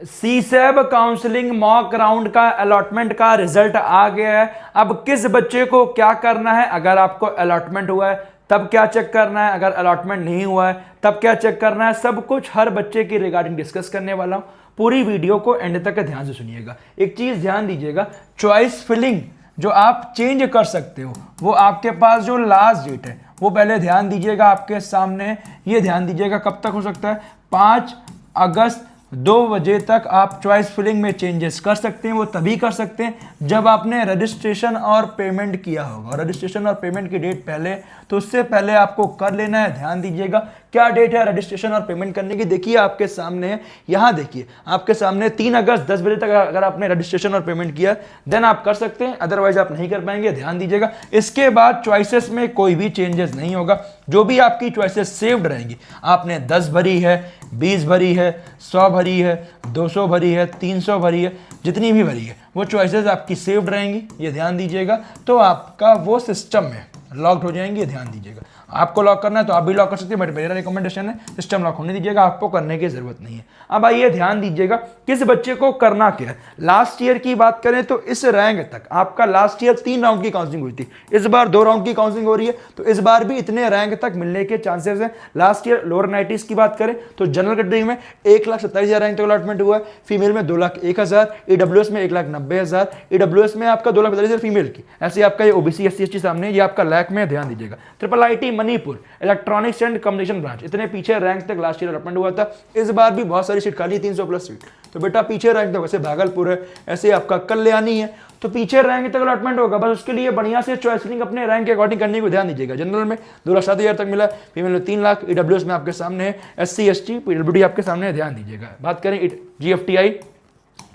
CSAB counselling mock round का allotment का result आ गया है। अब किस बच्चे को क्या करना है, अगर आपको अलॉटमेंट हुआ है तब क्या चेक करना है, अगर अलॉटमेंट नहीं हुआ है तब क्या चेक करना है, सब कुछ हर बच्चे की रिगार्डिंग डिस्कस करने वाला हूं। पूरी वीडियो को एंड तक ध्यान से सुनिएगा। एक चीज ध्यान दीजिएगा, चॉइस फिलिंग जो आप चेंज कर सकते हो वो आपके पास जो लास्ट डेट है वो पहले ध्यान दीजिएगा आपके सामने। ये ध्यान दीजिएगा कब तक हो सकता है, 5 अगस्त 2 बजे तक आप चॉइस फिलिंग में चेंजेस कर सकते हैं। वो तभी कर सकते हैं जब आपने रजिस्ट्रेशन और पेमेंट किया होगा। रजिस्ट्रेशन और पेमेंट की डेट पहले, तो उससे पहले आपको कर लेना है। ध्यान दीजिएगा क्या डेट है रजिस्ट्रेशन और पेमेंट करने की, देखिए आपके सामने है, यहां देखिए आपके सामने 3 अगस्त 10 बजे तक अगर आपने रजिस्ट्रेशन और पेमेंट किया देन आप कर सकते हैं, अदरवाइज आप नहीं कर पाएंगे। ध्यान दीजिएगा इसके बाद चॉइसेस में कोई भी चेंजेस नहीं होगा। जो भी आपकी चॉइसेस सेव्ड रहेंगी, आपने 10 भरी है, 20 भरी है, 100 भरी है, 200 भरी है, 300 भरी है, जितनी भी भरी है वो चॉइसेस आपकी सेव्ड रहेंगी। ये ध्यान दीजिएगा, तो आपका वो सिस्टम में लॉक्ड हो जाएंगे। ध्यान दीजिएगा आपको लॉक करना है तो आप भी लॉक कर सकते हैं, बट मेरा रिकमेंडेशन है सिस्टम लॉक होने दीजिएगा, आपको करने की जरूरत नहीं है। अब आइए ध्यान दीजिएगा किस बच्चे को करना क्या है। लास्ट ईयर की बात करें तो इस रैंक तक आपका लास्ट ईयर 3 राउंड की काउंसलिंग हुई थी, इस बार 2 राउंड की काउंसलिंग हो रही है, तो इस बार भी इतने रैंक तक मिलने के चांसेस हैं। लास्ट ईयर लोअर 90s की बात करें तो जनरल कैटेगरी में 1,27,000 रैंक तक अलॉटमेंट हुआ है, फीमेल में 2,01,000, ईडब्ल्यूएस में 1,90,000, ईडब्ल्यूएस में आपका 2,45,000 फीमेल की। ऐसे आपका ये ओबीसी SC ST सामने, ये आपका लैक में। ध्यान दीजिएगा triple IIT Manipur electronics and communication branch, इतने पीछे रैंक तक लास्ट ईयर अलॉटमेंट हुआ था। इस बार भी बहुत सारी सीट खाली, 300 प्लस सीट, तो बेटा पीछे रैंक तक, वैसे भागलपुर है, ऐसे आपका कल्याणी है, तो पीछे रैंक तक अलॉटमेंट होगा। बस उसके लिए बढ़िया से चॉइस फिलिंग अपने रैंक के अकॉर्डिंग करने को ध्यान दीजिएगा। जनरल में 2,07,000 तक मिला, फीमेल में 3 लाख, ईडब्ल्यूएस में आपके सामने है, SC ST PWD आपके सामने है। ध्यान दीजिएगा बात करें GFTI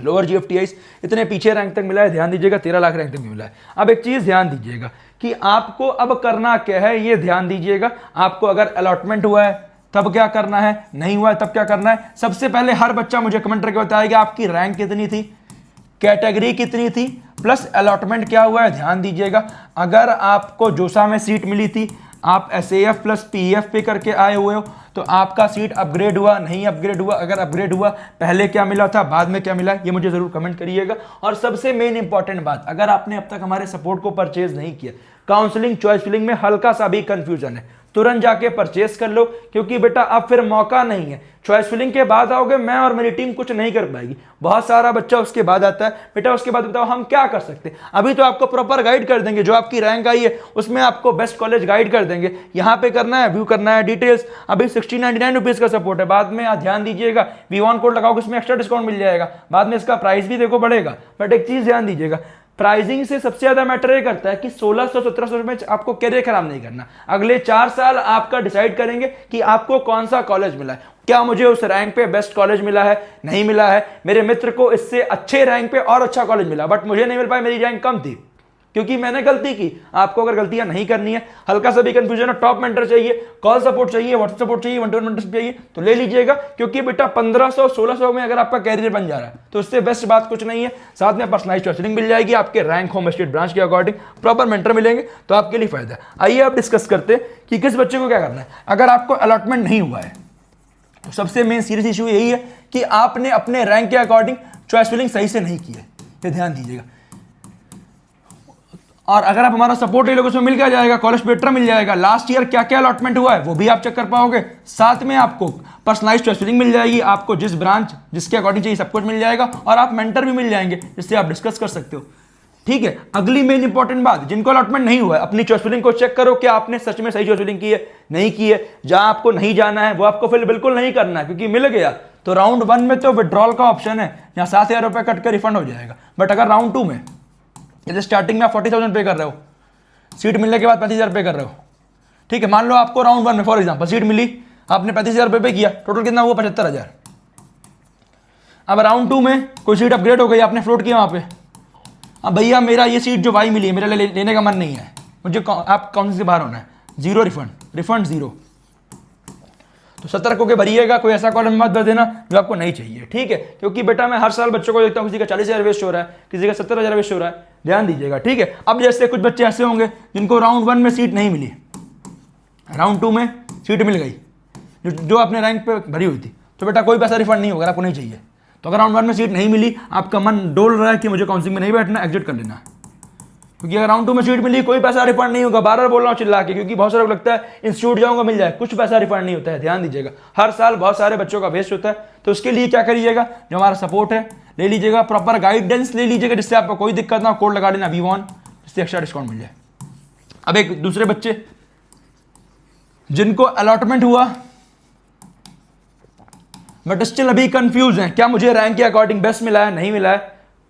लोअर GFTI इतने पीछे रैंक तक मिला है। ध्यान दीजिएगा 13 लाख रैंक तक मिला है। अब एक चीज ध्यान दीजिएगा कि आपको अब करना क्या है, ये ध्यान दीजिएगा। आपको अगर अलॉटमेंट हुआ है तब क्या करना है, नहीं हुआ है तब क्या करना है। सबसे पहले हर बच्चा मुझे कमेंट करके बताएगा आपकी रैंक कितनी थी, कैटेगरी कितनी थी, प्लस अलॉटमेंट क्या हुआ है। ध्यान दीजिएगा अगर आपको जोसा में सीट मिली थी, आप SAF प्लस PEF पे करके आए हुए हो, तो आपका सीट अपग्रेड हुआ, नहीं अपग्रेड हुआ, अगर अपग्रेड हुआ पहले क्या मिला था बाद में क्या मिला, ये मुझे जरूर कमेंट करिएगा। और सबसे मेन इंपॉर्टेंट बात, अगर आपने अब तक हमारे सपोर्ट को परचेज नहीं किया, काउंसलिंग चॉइस फिलिंग में हल्का सा भी कंफ्यूजन है, तुरंत जाके परचेस कर लो, क्योंकि बेटा अब फिर मौका नहीं है। चॉइस फिलिंग के बाद आओगे, मैं और मेरी टीम कुछ नहीं कर पाएगी। बहुत सारा बच्चा उसके बाद आता है, बेटा उसके बाद बताओ हम क्या कर सकते हैं। अभी तो आपको प्रॉपर गाइड कर देंगे, जो आपकी रैंक आई है उसमें आपको बेस्ट कॉलेज गाइड कर देंगे, यहाँ पे करना है, व्यू करना है, डिटेल्स। अभी 1699 रुपीज का सपोर्ट है, बाद में ध्यान दीजिएगा V1 कोड लगाओगे उसमें एक्स्ट्रा डिस्काउंट मिल जाएगा, बाद में इसका प्राइस भी देखो बढ़ेगा। बट एक चीज ध्यान दीजिएगा, प्राइसिंग से सबसे ज्यादा मैटर ये करता है कि 1600-1700 रुपए में आपको कैरियर खराब नहीं करना। अगले 4 साल आपका डिसाइड करेंगे कि आपको कौन सा कॉलेज मिला है, क्या मुझे उस रैंक पे बेस्ट कॉलेज मिला है, नहीं मिला है, मेरे मित्र को इससे अच्छे रैंक पे और अच्छा कॉलेज मिला बट मुझे नहीं मिल पाया, मेरी रैंक कम थी क्योंकि मैंने गलती की। आपको अगर गलतियां नहीं करनी है, हल्का सा भी कंफ्यूजन है, टॉप मेंटर चाहिए, कॉल सपोर्ट चाहिए, व्हाट्सएप सपोर्ट चाहिए, 1-to-1 मेंटरशिप चाहिए, तो ले लीजिएगा। क्योंकि बेटा 1500-1600 में अगर आपका कैरियर बन जा रहा है तो उससे बेस्ट बात कुछ नहीं है। साथ में पर्सनलाइज्ड काउंसलिंग मिल जाएगी, आपके रैंक होम स्टेट ब्रांच के अकॉर्डिंग प्रॉपर मेंटर मिलेंगे, तो आपके लिए फायदा है। आइए आप डिस्कस करते हैं कि किस बच्चे को क्या करना है। अगर आपको अलॉटमेंट नहीं हुआ है तो सबसे मेन सीरियस इशू यही है कि आपने अपने रैंक के अकॉर्डिंग चॉइस फिलिंग सही से नहीं की है, ये ध्यान दीजिएगा। और अगर आप हमारा सपोर्ट ले लोगे उसमें मिल क्या जाएगा, कॉलेज पेटर मिल जाएगा, लास्ट ईयर क्या क्या अलॉटमेंट हुआ है वो भी आप चेक कर पाओगे। साथ में आपको पर्सनलाइज्ड चॉइस फिलिंग मिल जाएगी, आपको जिस ब्रांच जिसके अकॉर्डिंग चाहिए सब कुछ मिल जाएगा, और आप मेंटर भी मिल जाएंगे जिससे आप डिस्कस कर सकते हो। ठीक है, अगली मेन इंपॉर्टेंट बात, जिनको अलॉटमेंट नहीं हुआ है अपनी चॉइस फिलिंग को चेक करो कि आपने सच में सही चॉइस फिलिंग की है, नहीं की है। जहां आपको नहीं जाना है वो आपको फिर बिल्कुल नहीं करना है, क्योंकि मिल गया तो राउंड 1 में तो विड्रॉल का ऑप्शन है, यहाँ 7,000 रुपये कट कर रिफंड हो जाएगा। बट अगर राउंड 2 में जैसे स्टार्टिंग में आप 40,000 पे कर रहे हो, सीट मिलने के बाद 35,000 पे कर रहे हो, ठीक है, मान लो आपको राउंड 1 में फॉर एग्जांपल सीट मिली, आपने 35,000 रुपये पे किया, टोटल कितना हुआ 75,000। अब राउंड 2 में कोई सीट अपग्रेड हो गई, आपने फ्लोट किया वहां पे, अब भैया मेरा ये सीट जो भाई मिली है मेरा लेने का मन नहीं है, मुझे आप काउंसिल से बाहर होना है, 0 रिफंड 0। तो सतर्क होकर भरिएगा, कोई ऐसा कॉलेज मत भर देना जो आपको नहीं चाहिए। ठीक है, क्योंकि बेटा मैं हर साल बच्चों को देखता हूँ, किसी का 40,000 वेस्ट हो रहा है, किसी का 70,000 वेस्ट हो रहा है। ध्यान दीजिएगा, ठीक है। अब जैसे कुछ बच्चे ऐसे होंगे जिनको राउंड 1 में सीट नहीं मिली, राउंड 2 में सीट मिल गई जो आपने रैंक पे भरी हुई थी, तो बेटा कोई पैसा रिफंड नहीं होगा, आपको नहीं चाहिए। तो अगर राउंड 1 में सीट नहीं मिली, आपका मन डोल रहा है कि मुझे काउंसलिंग में नहीं बैठना, एग्जिट कर लेना। क्योंकि अगर राउंड 2 में सीट मिली, कोई पैसा रिफंड नहीं होगा। बार बार बोल रहा हूँ चिल्ला के, क्योंकि बहुत सारे लोग लगता है इंस्टीट्यूट जाऊंगा मिल जाए, कुछ पैसा रिफंड नहीं होता है। ध्यान दीजिएगा, हर साल बहुत सारे बच्चों का वेस्ट होता है। तो उसके लिए क्या करिएगा, जो हमारा सपोर्ट है ले लीजिएगा, प्रॉपर गाइडेंस ले लीजिएगा, जिससे आपको कोई दिक्कत ना हो। कोड लगा देना V1, जिससे एक्स्ट्रा डिस्काउंट मिल जाए। अब एक दूसरे बच्चे जिनको अलॉटमेंट हुआ बट स्टिल अभी कंफ्यूज हैं, क्या मुझे रैंक के अकॉर्डिंग बेस्ट मिला है, नहीं मिला है,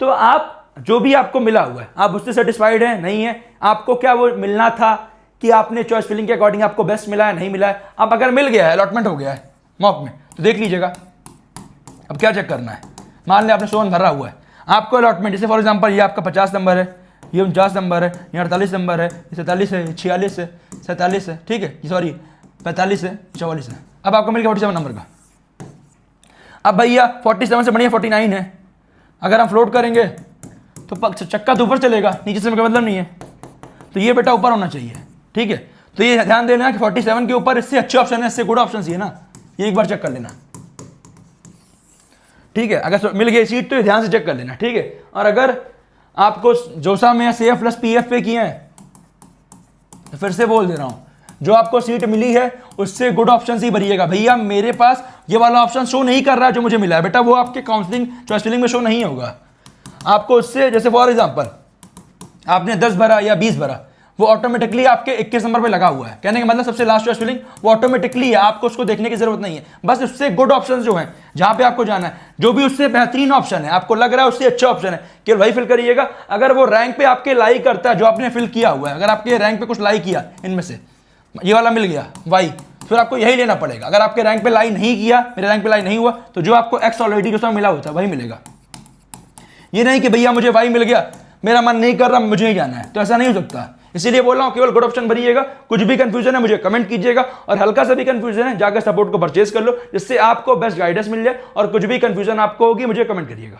तो आप जो भी आपको मिला हुआ है आप उससे सेटिस्फाइड है, नहीं है, आपको क्या वो मिलना था कि आपने चॉइस फिलिंग के अकॉर्डिंग आपको बेस्ट मिला है, नहीं मिला है। अब अगर मिल गया है, अलॉटमेंट हो गया है मॉक में, तो देख लीजिएगा अब क्या चेक करना है। मान लिया आपने 100 भरा हुआ है, आपको अलॉटमेंट, जैसे फॉर एग्जांपल ये आपका 50 नंबर है, ये 49 नंबर है, ये 48 नंबर है, ये 47 है, 46 है, 47 है, ठीक है, सॉरी 45 है, 44 है। अब आपको मिल गया 47 नंबर का। अब भैया 47 से बढ़िया 49 है, अगर हम फ्लोट करेंगे तो चक्का तो ऊपर चलेगा, नीचे से कोई मतलब नहीं है। तो ये बेटा ऊपर होना चाहिए, ठीक है। तो ये ध्यान देना कि 47 के ऊपर इससे अच्छे ऑप्शन है, इससे गुड ऑप्शन है ना, ये एक बार चेक कर लेना, ठीक है। अगर मिल गई सीट तो ये ध्यान से चेक कर लेना, ठीक है। और अगर आपको जोसा में CF प्लस PF पे किए हैं, तो फिर से बोल दे रहा हूं, जो आपको सीट मिली है उससे गुड ऑप्शन ही भरिएगा। भैया मेरे पास ये वाला ऑप्शन शो नहीं कर रहा है जो मुझे मिला है, बेटा वो आपके काउंसलिंग चॉइस फिलिंग में शो नहीं होगा। आपको उससे, जैसे फॉर एग्जांपल आपने 10 भरा या 20 भरा, वो ऑटोमेटिकली आपके 21 नंबर पे लगा हुआ है। कहने का मतलब सबसे लास्ट चॉइस फिलिंग वो ऑटोमेटिकली है, आपको उसको देखने की जरूरत नहीं है। बस उससे गुड ऑप्शन जो हैं, जहां पे आपको जाना है, जो भी उससे बेहतरीन ऑप्शन है, आपको लग रहा है उससे अच्छा ऑप्शन है, केवल वही फिल करिएगा। अगर वो रैंक पे आपके लाई करता है जो आपने फिल किया हुआ है, अगर आपके रैंक पे कुछ लाई किया, इनमें से ये वाला मिल गया Y, फिर आपको यही लेना पड़ेगा। अगर आपके रैंक पे लाई नहीं किया, मेरे रैंक पे लाई नहीं हुआ, तो जो आपको X ऑलरेडी जो मिला होता है वही मिलेगा। ये नहीं कि भैया मुझे Y मिल गया, मेरा मन नहीं कर रहा, मुझे ही जाना है, तो ऐसा नहीं हो सकता। इसीलिए बोल रहा हूं केवल गुड ऑप्शन भरिएगा। कुछ भी कंफ्यूजन है मुझे कमेंट कीजिएगा, और हल्का सा भी कंफ्यूजन है जाकर सपोर्ट को परचेज कर लो, जिससे आपको बेस्ट गाइडेंस मिल जाए। और कुछ भी कंफ्यूजन आपको होगी मुझे कमेंट करिएगा।